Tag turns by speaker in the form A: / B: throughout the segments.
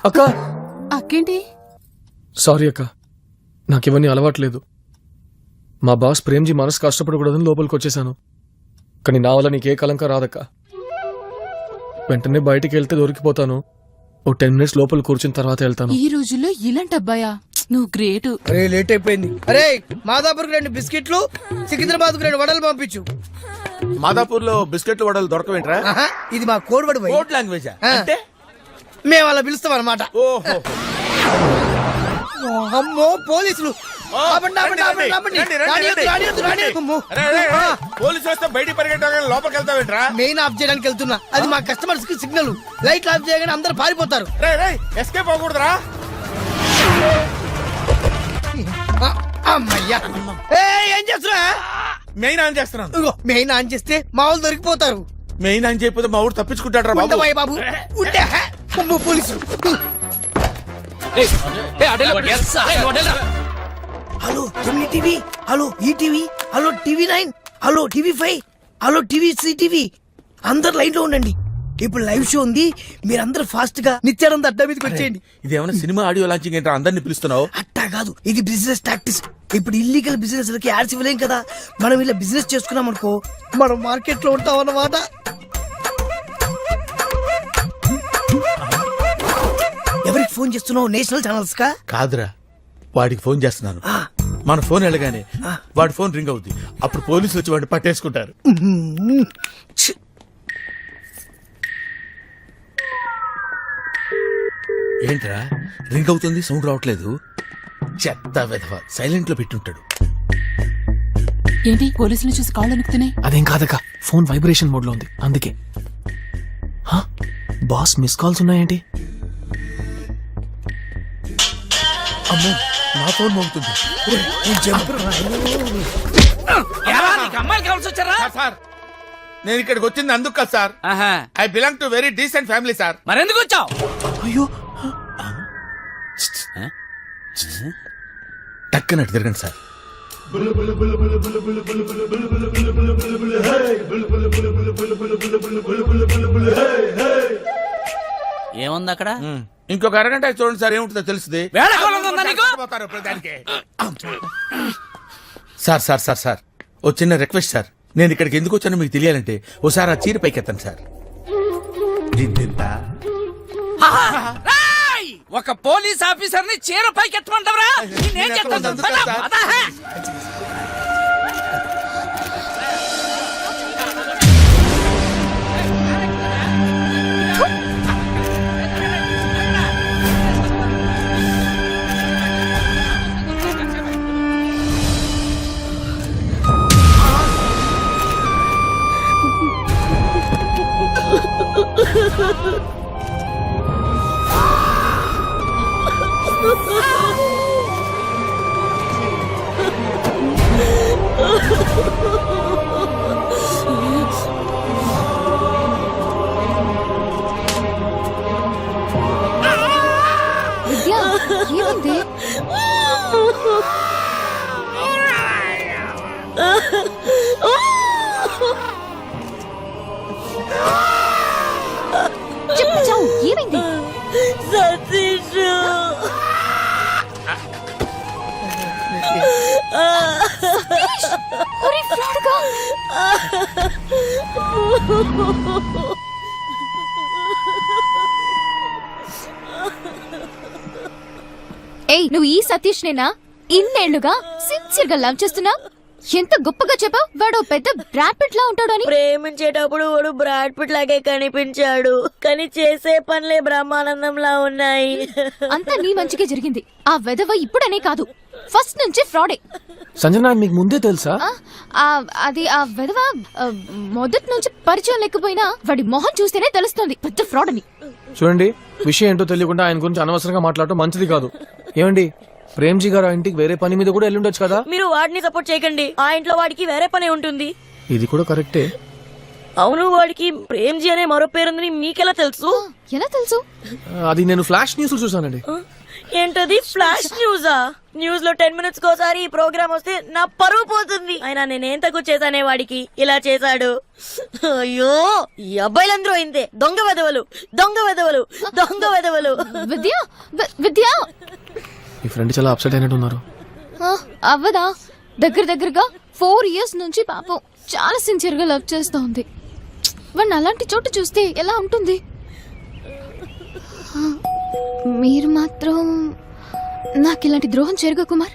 A: అక్క
B: అక్కేంటి?
A: సారీ అక్క, నాకివన్నీ అలవాట్లేదు. మా బాస్ ప్రేమ్జీ మనసు కష్టపడకూడదని లోపలికి వచ్చేసాను. కానీ నా వల్ల నీకే కలంక రాదక్క. వెంటనే బయటికి వెళ్తే దొరికిపోతాను. ఓ 10 minutes లోపల కూర్చున్న తర్వాత వెళ్తాను.
B: ఈ రోజుల్లో ఇలాంటి అబ్బాయా? నువ్వు గ్రేటు.
C: అరే లేట్ అయిపోయింది. అరే మాదాపూర్కి 2 బిస్కెట్లు, సికింద్రాబాద్కు 2 వడలు పంపించు.
D: మాదాపూర్ లో బిస్కెట్లు వడలు దొరకవేంట్రా?
C: ఆహా, ఇది మా కోడ్ వర్డ్ పోయి.
D: కోడ్ లాంగ్వేజ్ అంటే
C: మేము అలా పిలుస్తాం అనమాట.
D: ఓహో,
C: అమ్మో పోలీసులు! ఆపండి, ఆపండి, ఆపండి, ఆపండి. రానియొద్దు, రానియొద్దు, రానియొద్దు. అమ్మో.
D: పోలీసు వస్తే బయటికి పరిగెట్టాలని లోపలికి వెళ్తావేంట్రా?
C: మెయిన్ ఆఫ్ చేయడానికి వెళ్తున్నా. అది మా కస్టమర్స్ కి సిగ్నల్. లైట్లు ఆఫ్ చేయగానే అందరు పారిపోతారు.
D: ఎస్కేప్ అవ్వకూడదురా.
C: అమ్మయ్యా! ఏం చేస్తున్నా?
D: మెయిన్ ఆన్ చేస్తున్నాను.
C: ఇగో మెయిన్ ఆన్ చేస్తే మా వాళ్ళు దొరికిపోతారు.
D: మెయిన్ ఆన్ చేయకపోతే మా ఊరు తప్పించుకుంటాడు బాబు.
C: ఉండవయ్య బాబు, ఉండే. అమ్మో పోలీసులు! Hello Gemini TV, hello ETV, hello TV9, hello TV5, hello TV అందరు లైన్ లో ఉండండి. ఇప్పుడు లైవ్ షో ఉంది. మీరందరూ ఫాస్ట్ గా నిత్యానంద అడ్డా మీదకి వచ్చేయండి.
D: ఇది ఏమైనా సినిమా ఆడియో లాంచింగ్ ఏంటో అందరిని పిలుస్తున్నావు?
C: అట్టా కాదు, ఇది బిజినెస్ టాక్టిక్స్. ఇప్పుడు ఇల్లీగల్ బిజినెస్ లకి యాడ్స్ ఇవ్వలేం కదా. మనం ఇలా బిజినెస్ చేసుకున్నాం అనుకో, మనం మార్కెట్ లో ఉంటాం అన్నమాట. ఎవరికి ఫోన్ చేస్తున్నావు? నేషనల్ ఛానల్స్ కా?
D: కాదురా, వాడికి ఫోన్ చేస్తున్నాను. మన ఫోన్ వెళ్ళగానే వాడి ఫోన్ రింగ్ అవుద్ది. అప్పుడు పోలీసులు వచ్చి వాడిని పట్టేసుకుంటారు. ఏంట్రా రింగ్ అవుతుంది, సౌండ్ రావట్లేదు? చెత్త వెధవ, సైలెంట్ లో పెట్టుంటాడు.
B: ఏంటి పోలీసులు చూసి కాళ్ళు అనుకుతున్నాయి?
A: అదేం కాదక్క, ఫోన్ వైబ్రేషన్ మోడ్ లో ఉంది అందుకే. బాస్ మిస్ కాల్స్ ఉన్నాయేంటి?
D: అమ్మో, నా ఫోన్ మోగుతుంది. సార్, నేను ఇక్కడికి వచ్చింది అందుకు కదా sir. I belong to very decent family sir.
E: మరెందుకు వచ్చావు?
A: అయ్యో,
D: టక్కనట్టు తిరగండి సార్.
E: ఏముంది అక్కడ?
D: ఇంకొక అరగంట చూడండి సార్, ఏముంటుందో తెలుస్తుంది. సార్ సార్ సార్ సార్, ఓ చిన్న రిక్వెస్ట్ సార్. నేను ఇక్కడికి ఎందుకు వచ్చానో మీకు తెలియాలంటే ఓసారి ఆ చీర పైకెత్తాను సార్.
E: ఒక పోలీస్ ఆఫీసర్ ని చీర పైకెత్తమంటావరా?
F: విద్యా, ఏమైంది? చెప్పు చావు, ఏమైంది?
G: సతీష్
F: ఒరే ఫ్రాడ్గా! ఏయ్, నువ్వు ఈ సతీష్ నేనా? ఇన్నేళ్లుగా సిన్సియర్ గా లవ్ చేస్తున్నా. ఎంత గొప్పగా చెప్పావు, వాడు పెద్ద బ్రాడ్ పిట్ లా ఉంటాడు అని.
G: ప్రేమించేటప్పుడు వాడు బ్రాడ్ పిట్ లాగే కనిపించాడు, కానీ చేసే పనులే బ్రహ్మానందంలా ఉన్నాయి.
F: అంతా నీ మంచిగా జరిగింది. ఆ వెధవ ఇప్పుడనే కాదు, ఫస్ట్ నుంచి ఫ్రాడే.
A: సంజన, మీకు ముందే తెలుసా?
F: అది ఆ వెధవ మొదటి నుంచి పరిచయం లేకపోయినా వాడి మొహం చూస్తేనే తెలుస్తుంది పెద్ద ఫ్రాడ్ అని.
A: చూడండి, విషయం ఏంటో తెలియకుండా ఆయన గురించి అనవసరంగా మాట్లాడటం మంచిది కాదు. ఏమండి, ప్రేమ్జీ గారు ఆ ఇంటికి వేరే పని మీద కూడా వెళ్ళుండొచ్చు కదా.
G: మీరు వాడిని సపోర్ట్ చేయకండి, ఆ ఇంట్లో వాడికి వేరే పని ఉంటుంది.
A: ఇది కూడా కరెక్టే.
G: అవును, వాడికి ప్రేమ్జీ అనే మరో పేరుందని మీకెలా తెలుసు?
F: ఎలా తెలుసు?
A: అది నేను ఫ్లాష్ న్యూస్ చూసానండి.
G: ఏంటది ఫ్లాష్ న్యూసా? న్యూస్ లో 10 minutes కోసారి ఈ ప్రోగ్రామ్ వస్తే నా పరువు పోతుంది. అయినా నేనేం తక్కువ చేశానే వాడికి ఇలా చేశాడు. అయ్యో ఈ అబ్బాయిలందరూ అయిందే దొంగ వెదవలు, దొంగ వెదవలు, దొంగ వెదవలు.
F: విద్య విద్య
A: మీ ఫ్రెండ్ చాలా అప్సెట్ అయినట్టు ఉన్నారు.
F: అవ్వదా? దగ్గరగా 4 years నుంచి పాపం చాలా సిన్సియర్ గా లవ్ చేస్తూ ఉంది. వాడిని అలాంటి చోటు చూస్తే ఎలా ఉంటుంది? మీరు మాత్రం నాకు ఇలాంటి ద్రోహం జరగ కుమార్.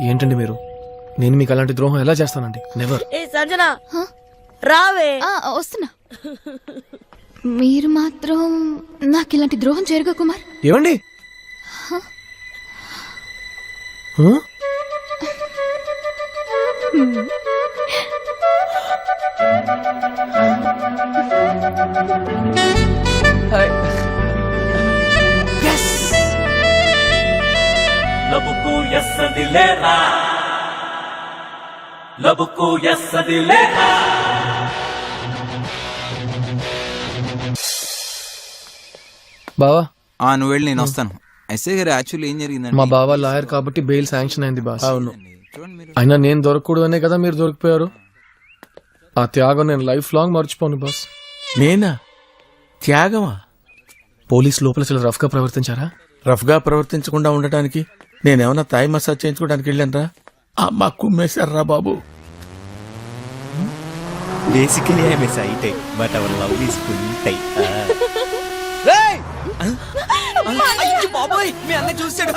A: ఏంటండి మీరు? నేను మీకు అలాంటి ద్రోహం ఎలా చేస్తానండి? నెవర్.
G: ఏ సంజన రావే.
F: వస్తున్నా. మీరు మాత్రం నాకు ఇలాంటి ద్రోహం జరగ కుమార్.
A: ఏమండి?
H: లబుకు ఎస్సదిలేరా, లబుకు ఎస్సదిలేరా.
A: బావా,
I: నువ్వు వెళ్ళి నేను వస్తాను. ఎస్ఐ గారు యాక్చువల్లీ ఏం జరిగిందండి?
A: మా బావ లాయర్ కాబట్టి బెయిల్ శాంక్షన్ అయింది బాస్.
D: అవును.
I: చూడండి మీరు.
A: అయినా నేను దొరకకూడదనే కదా మీరు దొరికిపోయారు. ఆ త్యాగం నేను లైఫ్ లాంగ్ మర్చిపోను బాస్.
D: నేనా? త్యాగమా?
A: పోలీస్ లోపల చాలా రఫ్ గా ప్రవర్తించారా?
D: రఫ్ గా ప్రవర్తించకుండా ఉండటానికి నేనేమన్నా తాయి మసాజ్ చేయించుకోవడానికి వెళ్ళానరా? అమ్మ కుమ్మేశారా బాబు.
J: Basically, I'm a side type, but our love is full type.
E: బాబోయ్ మీ అన్న చూసాడు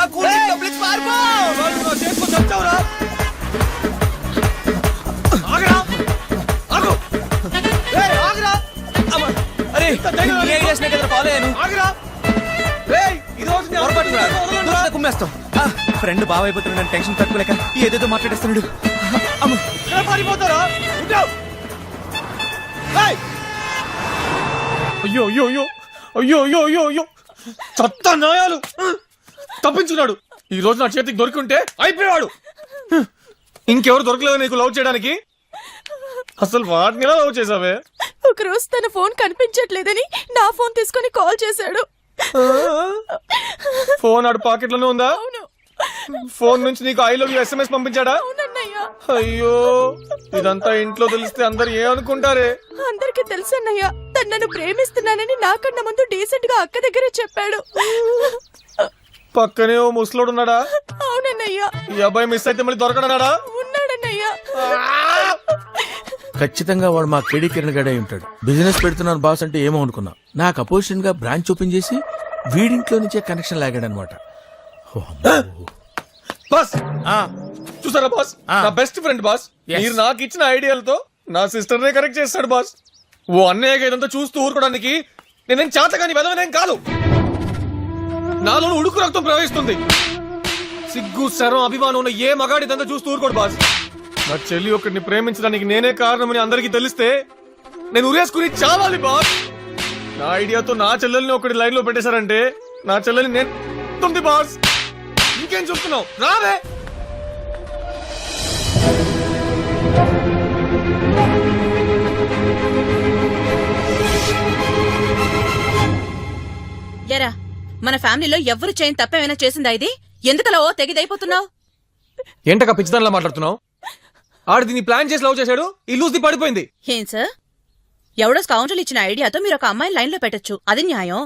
E: కుమ్మేస్తాం.
J: ఫ్రెండ్ బాగా అయిపోతున్నాడు, టెన్షన్ తట్టుకోలేక ఏదేదో మాట్లాడేస్తున్నాడు.
A: అయ్యో అయ్యో అయ్యో అయ్యో అయ్యో అయ్యో అయ్యో చెత్త న్యాయాలు తప్పించుకున్నాడు. ఈ రోజు నా చేతికి దొరికింటే అయిపోయాడు. ఇంకెవరు దొరకలేదు నీకు లవ్ చేయడానికి? అసలు వాటిని ఎలా లవ్ చేసావే?
B: ఒక రోజు తన ఫోన్ కనిపించట్లేదని నా ఫోన్ తీసుకొని కాల్ చేశాడు.
A: ఫోన్ ఆడు పాకెట్ లోనే ఉందా? ఫోన్ నుంచి నీకు ఐ లవ్ యూ SMS పంపించాడా? అయ్యో, ఇదంతా ఇంట్లో తెలిస్తే అందరు ఏమనుకుంటారే?
B: అందరికి తెలుసన్నయ్య, తను నన్ను ప్రేమిస్తున్నానని నాకన్నా ముందు డీసెంట్ గా అక్క దగ్గరే చెప్పాడు.
A: పక్కనే ఓ ముసలోడు ఉన్నాడా?
B: అవునన్నయ్య.
A: ఈ అబ్బాయి మిస్ అయితే మళ్ళీ దొరకడన్నాడా?
B: ఉన్నాడన్నయ్య.
D: ఖచ్చితంగా వాడు మా కేడీ కిరణ్ గడే ఉంటాడు. బిజినెస్ పెడుతున్నాను బాస్ అంటే ఏమో అనుకున్నా. నాకు అపోజిషన్ గా బ్రాంచ్ ఓపెన్ చేసి వీడింట్లో నుంచే కనెక్షన్ లాగాడు అనమాట.
A: బాస్ చూసారా బాస్, నా బెస్ట్ ఫ్రెండ్ బాస్.
D: Yes.
A: మీరు నాకు ఇచ్చిన ఐడియాలతో నా సిస్టర్ నే కరెక్ట్ చేస్తాడు బాస్. ఓ అన్నయ్యగా ఇదంతా చూస్తూ ఊరుకోవడానికి నేనేం చేతగాని వెదవనేం కాదు. నాలో ఉడుకు రక్తం ప్రవహిస్తుంది. సిగ్గు శరం అభిమానం ఉన్న ఏ మగాడి ఇదంతా చూస్తూ ఊరుకోడు బాస్. నా చెల్లి ఒకరిని ప్రేమించడానికి నేనే కారణమని అందరికీ తెలిస్తే నేను ఉరేసుకుని చావాలి బాస్. నా ఐడియాతో నా చెల్లెల్ని ఒకటి లైన్ లో పెట్టేశారంటే నా చెల్లెల్ని నేను తుంది బాస్. ఇంకేం చూస్తున్నావు? రావే.
B: ఎరా, మన ఫ్యామిలీలో ఎవ్వరు చేయని తప్పేమైనా చేసిందా ఇది? ఎందుకలా ఓ తెగిదైపోతున్నావు?
A: ఏంటక్క పిచ్చిదానిలా మాట్లాడుతున్నావు? ఆడు దీన్ని ప్లాన్ చేసి లవ్ చేశాడు, ఈ లూజ్ ది పడిపోయింది.
B: ఏం సార్, ఎవడో స్కౌంటర్లు ఇచ్చిన ఐడియాతో మీరు ఒక అమ్మాయిని లైన్ లో పెట్టొచ్చు, అది న్యాయం.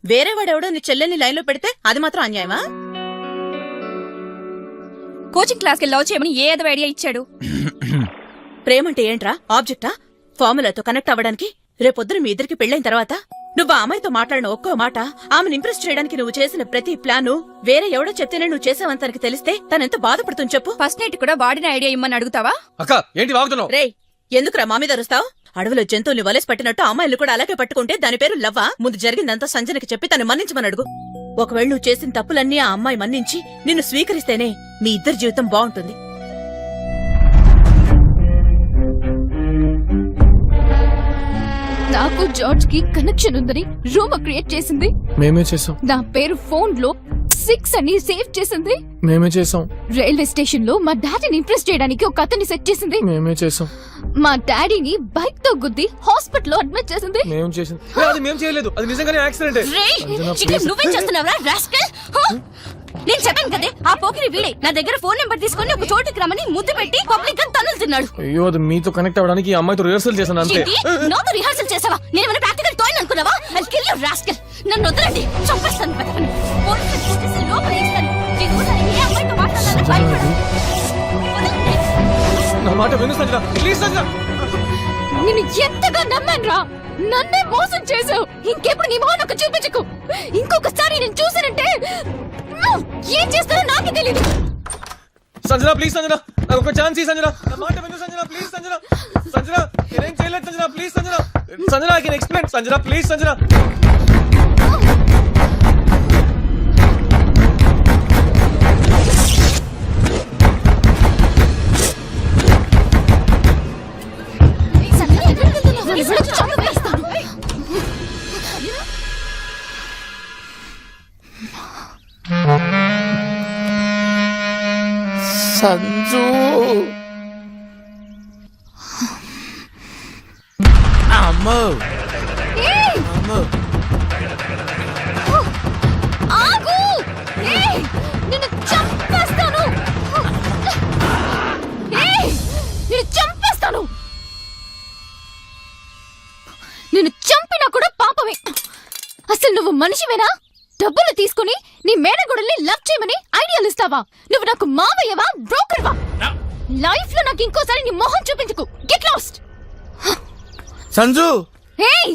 B: వేరే వాడెవడో నీ చెల్లెల్ని లైన్ లో పెడితే అది మాత్రం అన్యాయమా?
F: కోచింగ్ క్లాస్ కి లవ్ చేయమని ఏదో ఐడియా ఇచ్చాడు.
B: ప్రేమంటే ఏంట్రా? ఆబ్జెక్టా? ఫార్ములాతో కనెక్ట్ అవ్వడానికి? రేపొద్దున మీ ఇద్దరికి పెళ్ళైన తర్వాత నువ్వు ఆ అమ్మాయితో మాట్లాడిన ఒక్కో మాట, ఆమెను ఇంప్రెస్ చేయడానికి నువ్వు చేసిన ప్రతి ప్లాను వేరే ఎవడో చెప్తేనే నువ్వు చేసావని తనకి తెలిస్తే తనెంత బాధపడుతుంది చెప్పు.
F: ఫస్ట్ నైట్ కూడా వాడిన ఐడియా ఇమ్మని అడుగుతావా?
A: అక్క ఏంటి వాగుతున్నావు?
B: రేయ్, ఎందుకురా మా మీద అరుస్తావు? అడవిలో జంతువుల్ని వలేసి పట్టినట్టు అమ్మాయిలు కూడా అలాగే పట్టుకుంటే దాని పేరు లవ్వా? ముందు జరిగిందంతా సంజనకి చెప్పి తను మన్నించమని అడుగు. ఒకవేళ నువ్వు చేసిన తప్పులన్నీ ఆ అమ్మాయి మన్నించి నిన్ను స్వీకరిస్తేనే మీ ఇద్దరి జీవితం బాగుంటుంది.
F: నాకు జార్జ్ కి కనెక్షన్ ఉందని రూమ్ క్రియేట్ చేసింది.
A: మేమే చేసాం.
F: నా పేరు ఫోన్ లో 6 అని సేవ్ చేసింది.
A: మేమే చేసాం.
F: రైల్వే స్టేషన్ లో మా డాడీని ఇంప్రెస్ చేయడానికి ఒక అతన్ని సెట్ చేసింది.
A: మేమే చేసాం.
F: మా డాడీని బైక్ తో గుద్ది హాస్పిటల్ లో అడ్మిట్ చేసింది.
A: మేము చేసింది. అది మేము చేయలేదు, అది నిజంగానే యాక్సిడెంట్.
F: నువ్వేం చేస్తున్నావురా రాస్కల్? నేను చెప్పాను కదే ఆ పోకిరి వీడే నా దగ్గర ఫోన్ నెంబర్ తీసుకొని ఒక చోటుకి రమ్మని ముద్దు పెట్టి పబ్లిక్ గా తన్నులుతున్నాడు.
A: అయ్యో అది మీతో కనెక్ట్ అవ్వడానికి ఈ అమ్మాయితో రిహర్సల్ చేశాను అంతే.
F: ఏంటి? నాతో రిహార్సల్ చేసావా? నేను ఏమైనా ప్రాక్టికల్ టోయ్ అనుకున్నావా? I'll kill you rascal. నన్ను వదలండి, చంపేస్తాను బతకని. పోలీసులు చూసేసి లోపల వేస్తాను. ఇంకోసారి ఏ అమ్మాయితో మాట్లాడాలని భయపడు. వదలండి.
A: నా మాట విను సంజన, ప్లీజ్ సంజన.
F: నిన్ను ఎంతగా నమ్మానురా, నన్నే మోసం చేసావు. ఇంకెప్పుడు నీ మొహం నాకు చూపించకు. ఇంకొకసారి నేను చూసానంటే ఏం చేస్తానో నాకే తెలియదు.
A: సంజన ప్లీజ్ సంజన, నాకు ఒక ఛాన్స్ ఈ సంజన. నా మాట విను సంజన, ప్లీజ్ సంజన. సంజన నేనేం చేయలేదు Sanjana, please Sanjana. Sanjana I can explain Sanjana, please Sanjana.
D: Sanju అమ్మో అమ్మో
F: ఆగు! ఏయ్! నిన్ను చంపేస్తాను! ఏయ్! నిన్ను చంపేస్తాను! నిన్ను చంపినా కూడా పాపమే. అసలు నువ్వు మనిషివేనా? డబ్బులు తీసుకుని నీ మేనగొడల్ని లవ్ చేయమని ఐడియాలు ఇస్తావా? నువ్వు నాకు మావయ్యవా, బ్రోకర్వా? లైఫ్ లో నాకు ఇంకోసారి నీ మొహం చూపించుకు. Get lost.
D: సంజు
F: ఏయ్!